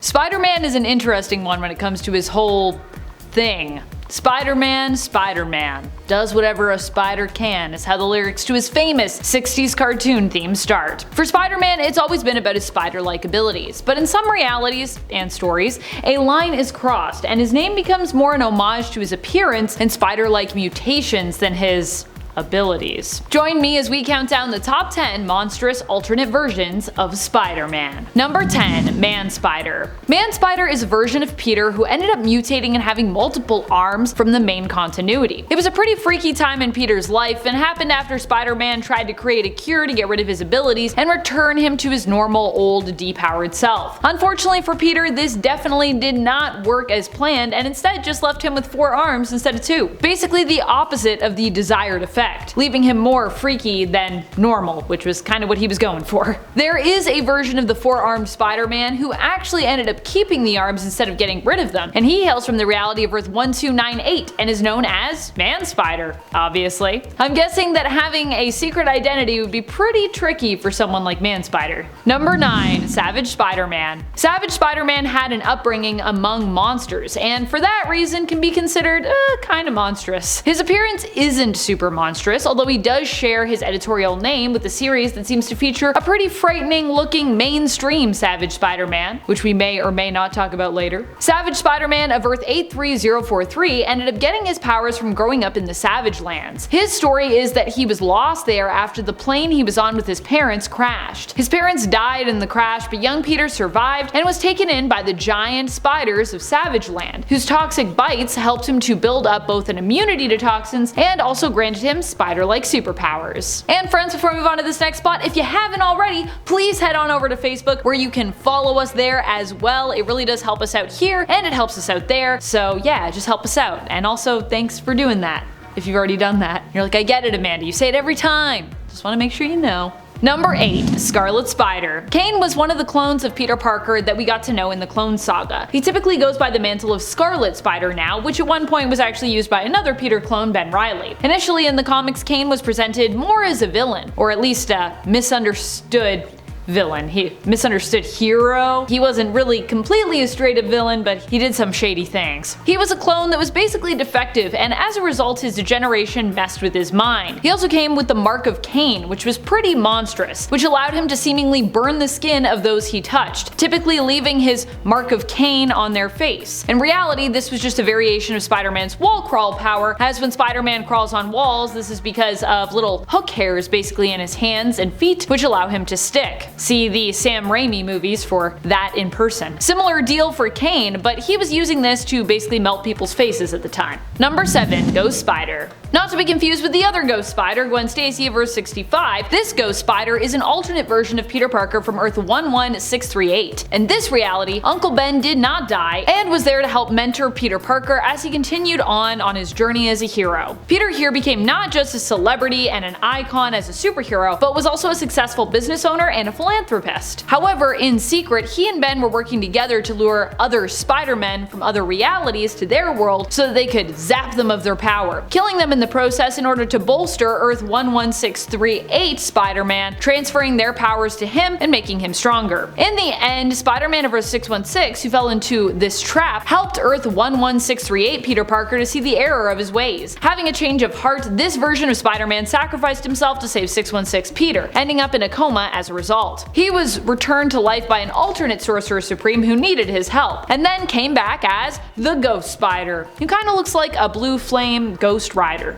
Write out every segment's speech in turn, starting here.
Spider-Man is an interesting one when it comes to his whole thing. Spider-Man, does whatever a spider can is how the lyrics to his famous 60s cartoon theme start. For Spider-Man, it's always been about his spider-like abilities, but in some realities and stories, a line is crossed and his name becomes more an homage to his appearance and spider-like mutations than his abilities. Join me as we count down the top 10 monstrous alternate versions of Spider-Man. Number 10. Man-Spider. Man-Spider is a version of Peter who ended up mutating and having multiple arms from the main continuity. It was a pretty freaky time in Peter's life and happened after Spider-Man tried to create a cure to get rid of his abilities and return him to his normal old depowered self. Unfortunately for Peter, this definitely did not work as planned and instead just left him with 4 arms instead of 2. Basically the opposite of the desired effect, leaving him more freaky than normal, which was kind of what he was going for. There is a version of the 4-armed Spider-Man who actually ended up keeping the arms instead of getting rid of them, and he hails from the reality of Earth 1298 and is known as Man-Spider, obviously. I'm guessing that having a secret identity would be pretty tricky for someone like Man-Spider. Number 9. Savage Spider-Man. Savage Spider-Man had an upbringing among monsters, and for that reason can be considered kinda monstrous. His appearance isn't super monstrous, although he does share his editorial name with a series that seems to feature a pretty frightening looking mainstream Savage Spider-Man, which we may or may not talk about later. Savage Spider-Man of Earth 83043 ended up getting his powers from growing up in the Savage Lands. His story is that he was lost there after the plane he was on with his parents crashed. His parents died in the crash, but young Peter survived and was taken in by the giant spiders of Savage Land, whose toxic bites helped him to build up both an immunity to toxins and also granted him spider-like superpowers. And friends, before we move on to this next spot, if you haven't already, please head on over to Facebook where you can follow us there as well. It really does help us out here and it helps us out there, so yeah, just help us out. And also thanks for doing that if you've already done that. You're like, I get it, Amanda, you say it every time. Just want to make sure you know. Number 8. Scarlet Spider. Kane was one of the clones of Peter Parker that we got to know in the Clone Saga. He typically goes by the mantle of Scarlet Spider now, which at one point was actually used by another Peter clone, Ben Reilly. Initially in the comics, Kane was presented more as a villain, or at least a misunderstood villain. He misunderstood hero. He wasn't really completely a straight up villain, but he did some shady things. He was a clone that was basically defective, and as a result his degeneration messed with his mind. He also came with the Mark of Cain, which was pretty monstrous, which allowed him to seemingly burn the skin of those he touched, typically leaving his Mark of Cain on their face. In reality, this was just a variation of Spider-Man's wall crawl power, as when Spider-Man crawls on walls, this is because of little hook hairs basically in his hands and feet, which allow him to stick. See the Sam Raimi movies for that in person. Similar deal for Kane, but he was using this to basically melt people's faces at the time. Number 7. Ghost Spider. Not to be confused with the other Ghost Spider, Gwen Stacy of Earth 65, this Ghost Spider is an alternate version of Peter Parker from Earth 11638. In this reality, Uncle Ben did not die and was there to help mentor Peter Parker as he continued on his journey as a hero. Peter here became not just a celebrity and an icon as a superhero, but was also a successful business owner and a philanthropist. However, in secret, he and Ben were working together to lure other Spider-Men from other realities to their world so that they could zap them of their power, killing them in the process in order to bolster Earth 11638 Spider-Man, transferring their powers to him and making him stronger. In the end, Spider-Man of Earth 616, who fell into this trap, helped Earth 11638 Peter Parker to see the error of his ways. Having a change of heart, this version of Spider-Man sacrificed himself to save 616 Peter, ending up in a coma as a result. He was returned to life by an alternate Sorcerer Supreme who needed his help, and then came back as the Ghost Spider, who kinda looks like a blue flame Ghost Rider.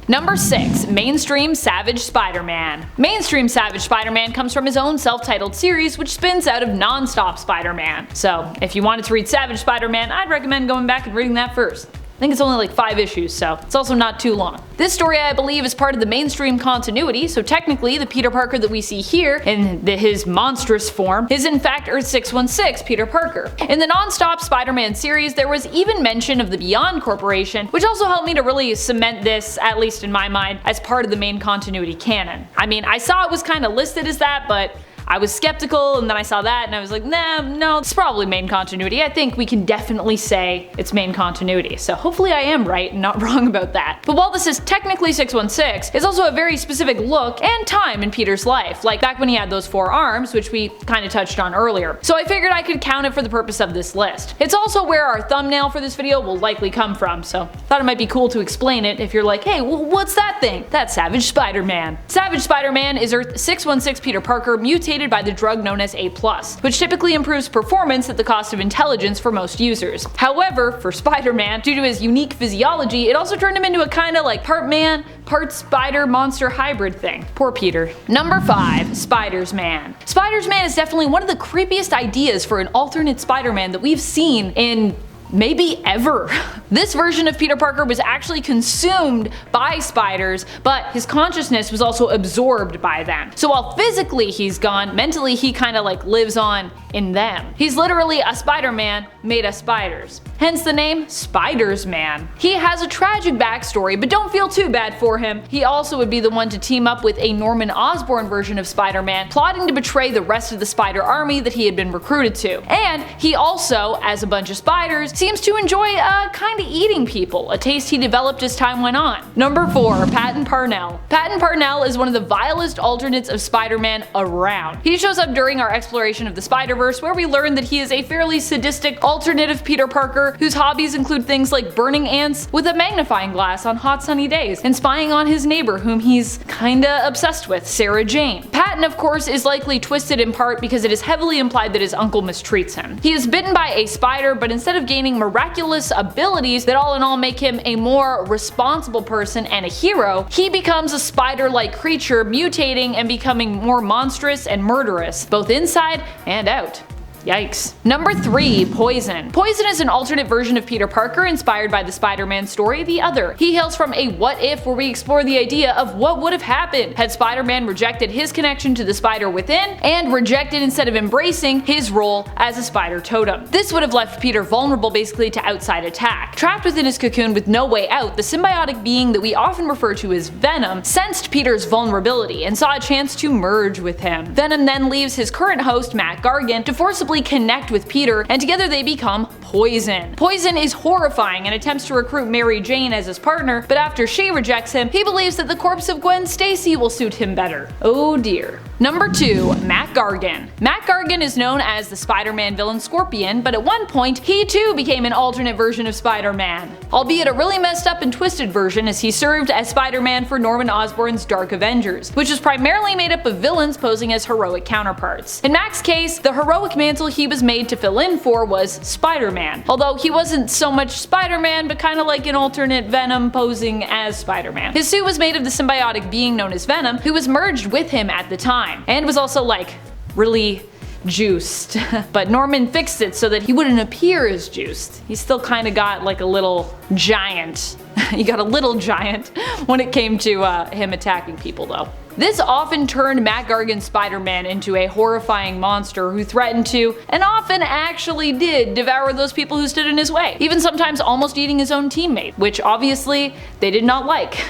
Number 6. Mainstream Savage Spider-Man. Mainstream Savage Spider-Man comes from his own self-titled series, which spins out of Non-Stop Spider-Man. So if you wanted to read Savage Spider-Man, I'd recommend going back and reading that first. I think it's only like 5 issues, so it's also not too long. This story, I believe, is part of the mainstream continuity, so technically the Peter Parker that we see here in his monstrous form is in fact Earth 616 Peter Parker. In the Non-Stop Spider-Man series, there was even mention of the Beyond Corporation, which also helped me to really cement this, at least in my mind, as part of the main continuity canon. I mean, I saw it was kind of listed as that, but I was skeptical, and then I saw that and I was like, nah, no, it's probably main continuity. I think we can definitely say it's main continuity. So hopefully I am right and not wrong about that. But while this is technically 616, it's also a very specific look and time in Peter's life, like back when he had those 4 arms, which we kind of touched on earlier. So I figured I could count it for the purpose of this list. It's also where our thumbnail for this video will likely come from, so thought it might be cool to explain it if you're like, hey, what's that thing? That's Savage Spider-Man. Savage Spider-Man is Earth 616 Peter Parker mutated by the drug known as A+, which typically improves performance at the cost of intelligence for most users. However, for Spider-Man, due to his unique physiology, it also turned him into a kinda like part man, part spider monster hybrid thing. Poor Peter. Number 5. Spider-Man. Spider-Man is definitely one of the creepiest ideas for an alternate Spider-Man that we've seen in maybe ever. This version of Peter Parker was actually consumed by spiders, but his consciousness was also absorbed by them. So while physically he's gone, mentally he kinda like lives on in them. He's literally a Spider-Man made of spiders. Hence the name Spiders-Man. He has a tragic backstory, but don't feel too bad for him. He also would be the one to team up with a Norman Osborn version of Spider-Man, plotting to betray the rest of the Spider Army that he had been recruited to. And he also, as a bunch of spiders, seems to enjoy kinda eating people, a taste he developed as time went on. Number 4. Patton Parnel. Patton Parnel is one of the vilest alternates of Spider-Man around. He shows up during our exploration of the Spider-Verse, where we learn that he is a fairly sadistic alternate of Peter Parker, whose hobbies include things like burning ants with a magnifying glass on hot sunny days, and spying on his neighbor whom he's kinda obsessed with, Sarah Jane. Patton, of course, is likely twisted in part because it is heavily implied that his uncle mistreats him. He is bitten by a spider, but instead of gaining miraculous abilities that all in all make him a more responsible person and a hero, he becomes a spider-like creature, mutating and becoming more monstrous and murderous, both inside and out. Yikes. Number 3. Poison. Poison is an alternate version of Peter Parker inspired by the Spider-Man story The Other. He hails from a what if where we explore the idea of what would have happened had Spider-Man rejected his connection to the spider within and rejected instead of embracing his role as a spider totem. This would have left Peter vulnerable basically to outside attack. Trapped within his cocoon with no way out, the symbiotic being that we often refer to as Venom sensed Peter's vulnerability and saw a chance to merge with him. Venom then leaves his current host Matt Gargan to forcibly connect with Peter, and together they become Poison. Poison is horrifying and attempts to recruit Mary Jane as his partner, but after she rejects him, he believes that the corpse of Gwen Stacy will suit him better. Oh dear. Number 2. Matt Gargan. Matt Gargan is known as the Spider-Man villain Scorpion, but at one point he too became an alternate version of Spider-Man. Albeit a really messed up and twisted version, as he served as Spider-Man for Norman Osborn's Dark Avengers, which is primarily made up of villains posing as heroic counterparts. In Mac's case, the heroic mantle he was made to fill in for was Spider-Man, although he wasn't so much Spider-Man but kinda like an alternate Venom posing as Spider-Man. His suit was made of the symbiotic being known as Venom, who was merged with him at the time, and was also like really juiced. But Norman fixed it so that he wouldn't appear as juiced. He still kinda got like a little giant. He got a little giant when it came to him attacking people though. This often turned Matt Gargan's Spider-Man into a horrifying monster who threatened to, and often actually did, devour those people who stood in his way, even sometimes almost eating his own teammate, which obviously they did not like.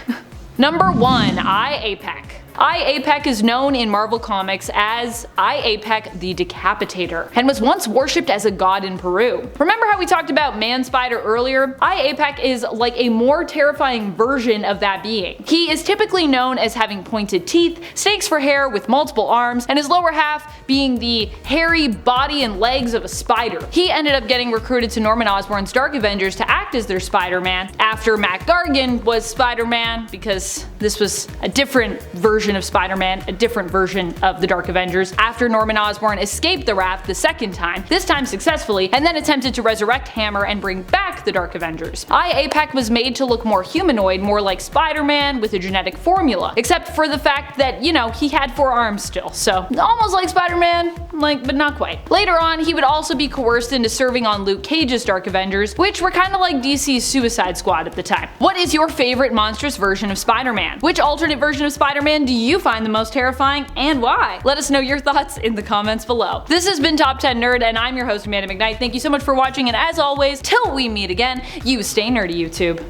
Number 1. Apaec. Apaec is known in Marvel Comics as Apaec the Decapitator, and was once worshipped as a god in Peru. Remember how we talked about Man-Spider earlier? Apaec is like a more terrifying version of that being. He is typically known as having pointed teeth, snakes for hair with multiple arms, and his lower half being the hairy body and legs of a spider. He ended up getting recruited to Norman Osborn's Dark Avengers to act as their Spider-Man after Matt Gargan was Spider-Man, because this was a different version of Spider-Man, a different version of the Dark Avengers, after Norman Osborn escaped the Wrath the second time, this time successfully, and then attempted to resurrect Hammer and bring back the Dark Avengers. Apaec was made to look more humanoid, more like Spider-Man with a genetic formula, except for the fact that, you know, he had 4 arms still, so almost like Spider-Man, but not quite. Later on, he would also be coerced into serving on Luke Cage's Dark Avengers, which were kinda like DC's Suicide Squad at the time. What is your favorite monstrous version of Spider-Man? Which alternate version of Spider-Man do you find the most terrifying, and why? Let us know your thoughts in the comments below. This has been Top 10 Nerd, and I'm your host Amanda McKnight. Thank you so much for watching, and as always, till we meet again, you stay nerdy, YouTube.